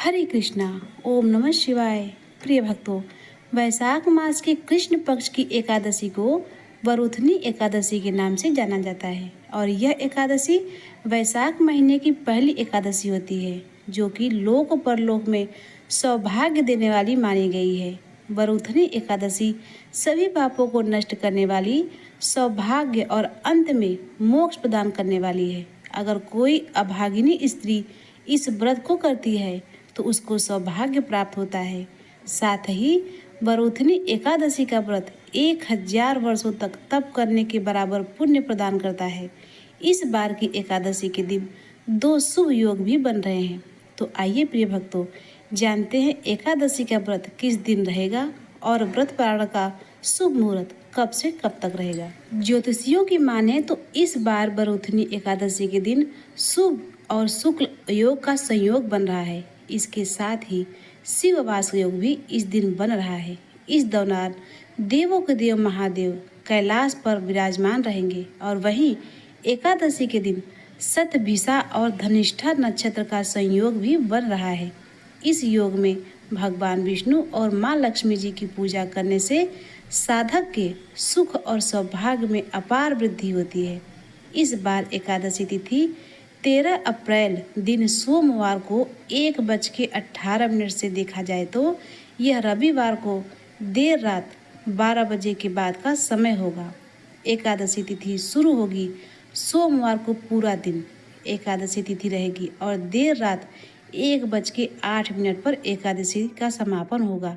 हरे कृष्णा। ओम नमः शिवाय। प्रिय भक्तों, वैशाख मास के कृष्ण पक्ष की एकादशी को वरुथनी एकादशी के नाम से जाना जाता है और यह एकादशी वैशाख महीने की पहली एकादशी होती है, जो कि लोक परलोक में सौभाग्य देने वाली मानी गई है। वरुथनी एकादशी सभी पापों को नष्ट करने वाली, सौभाग्य और अंत में मोक्ष प्रदान करने वाली है। अगर कोई अभागिनी स्त्री इस व्रत को करती है तो उसको सौभाग्य प्राप्त होता है। साथ ही वरुथनी एकादशी का व्रत 1000 वर्षों तक तप करने के बराबर पुण्य प्रदान करता है। इस बार की एकादशी के दिन 2 शुभ योग भी बन रहे हैं। तो आइए प्रिय भक्तों, जानते हैं एकादशी का व्रत किस दिन रहेगा और व्रत पारण का शुभ मुहूर्त कब से कब तक रहेगा। ज्योतिषियों की माने तो इस बार वरुथनी एकादशी के दिन शुभ और शुक्ल योग का संयोग बन रहा है। इसके साथ ही शिववास योग भी इस दिन बन रहा है। इस दौरान देवों के देव महादेव कैलाश पर विराजमान रहेंगे और वहीं एकादशी के दिन शतभिषा और धनिष्ठा नक्षत्र का संयोग भी बन रहा है। इस योग में भगवान विष्णु और माँ लक्ष्मी जी की पूजा करने से साधक के सुख और सौभाग्य में अपार वृद्धि होती है। इस बार एकादशी तिथि 13 अप्रैल दिन सोमवार को 1:18 से देखा जाए तो यह रविवार को देर रात 12 बजे के बाद का समय होगा। एकादशी तिथि शुरू होगी सोमवार को पूरा दिन एकादशी तिथि रहेगी और देर रात 1:08 पर एकादशी का समापन होगा।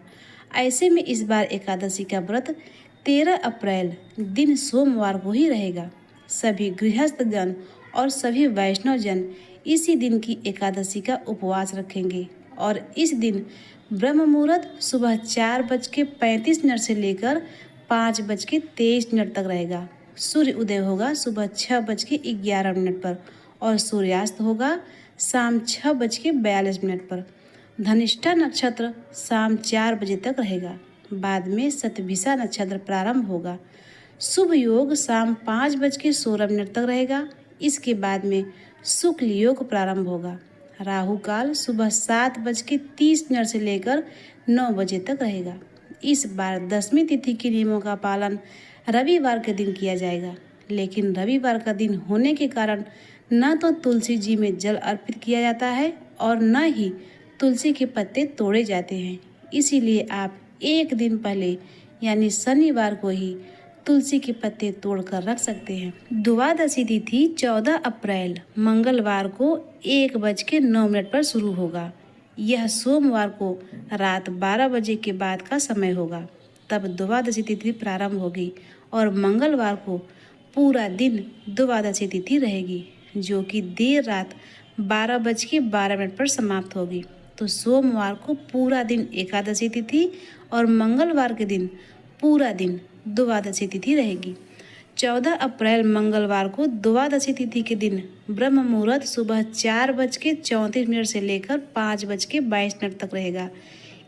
ऐसे में इस बार एकादशी का व्रत 13 अप्रैल दिन सोमवार को ही रहेगा। सभी गृहस्थ जन और सभी वैष्णव जन इसी दिन की एकादशी का उपवास रखेंगे और इस दिन ब्रह्म मुहूर्त सुबह 4:35 से लेकर 5:23 तक रहेगा। सूर्य उदय होगा सुबह 6:11 पर और सूर्यास्त होगा शाम 6:42 पर। धनिष्ठा नक्षत्र शाम 4 बजे तक रहेगा। बाद में शतभिषा नक्षत्र प्रारंभ होगा। शुभ योग शाम 5:16 तक रहेगा। इसके बाद में शुक्ल योग प्रारंभ होगा। राहु काल सुबह 7:30 से लेकर 9 बजे तक रहेगा। इस बार 10वीं तिथि के नियमों का पालन रविवार के दिन किया जाएगा, लेकिन रविवार का दिन होने के कारण न तो तुलसी जी में जल अर्पित किया जाता है और न ही तुलसी के पत्ते तोड़े जाते हैं। इसीलिए आप एक दिन पहले यानी शनिवार को ही तुलसी के पत्ते तोड़कर रख सकते हैं। द्वादशी तिथि 14 अप्रैल मंगलवार को 1:09 पर शुरू होगा। यह सोमवार को रात 12 बजे के बाद का समय होगा। तब द्वादशी तिथि प्रारंभ होगी और मंगलवार को पूरा दिन द्वादशी तिथि रहेगी, जो कि देर रात 12:12 पर समाप्त होगी। तो सोमवार को पूरा दिन एकादशी तिथि और मंगलवार के दिन पूरा दिन द्वादशी तिथि रहेगी। 14 अप्रैल मंगलवार को द्वादशी तिथि के दिन ब्रह्म मुहूर्त सुबह 4:34 से लेकर 5:22 तक रहेगा।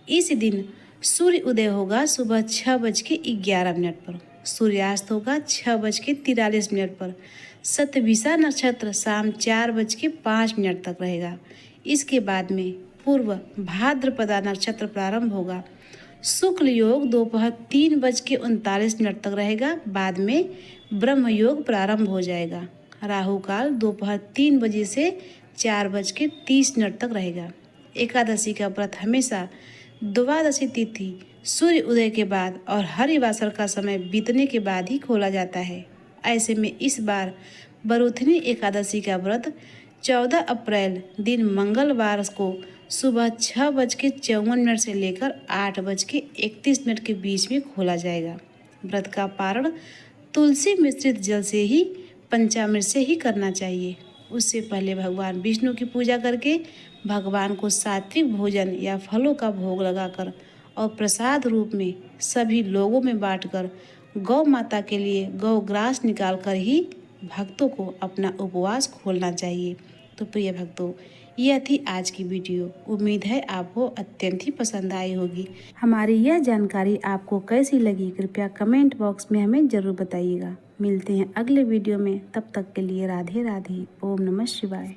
इस दिन सूर्य उदय होगा सुबह 6:11 पर। सूर्यास्त होगा 6:43 पर। शतभिषा नक्षत्र शाम 4:05 तक रहेगा। इसके बाद में पूर्व भाद्रपदा नक्षत्र प्रारंभ होगा। शुक्ल योग दोपहर 3:39 तक रहेगा। बाद में ब्रह्म योग प्रारंभ हो जाएगा। राहु काल दोपहर 3 बजे से 4:30 तक रहेगा। एकादशी का व्रत हमेशा द्वादशी तिथि सूर्य उदय के बाद और हरिवासर का समय बीतने के बाद ही खोला जाता है। ऐसे में इस बार वरुथनी एकादशी का व्रत 14 अप्रैल दिन मंगलवार को सुबह 6:54 से लेकर 8:31 के बीच में खोला जाएगा। व्रत का पारण तुलसी मिश्रित जल से ही पंचामृत से ही करना चाहिए। उससे पहले भगवान विष्णु की पूजा करके भगवान को सात्विक भोजन या फलों का भोग लगाकर और प्रसाद रूप में सभी लोगों में बांटकर गौ माता के लिए गौग्रास निकालकर ही भक्तों को अपना उपवास खोलना चाहिए। तो प्रिय भक्तों, यह थी आज की वीडियो। उम्मीद है आपको अत्यंत ही पसंद आई होगी। हमारी यह जानकारी आपको कैसी लगी कृपया कमेंट बॉक्स में हमें ज़रूर बताइएगा। मिलते हैं अगले वीडियो में, तब तक के लिए राधे राधे। ओम नमः शिवाय।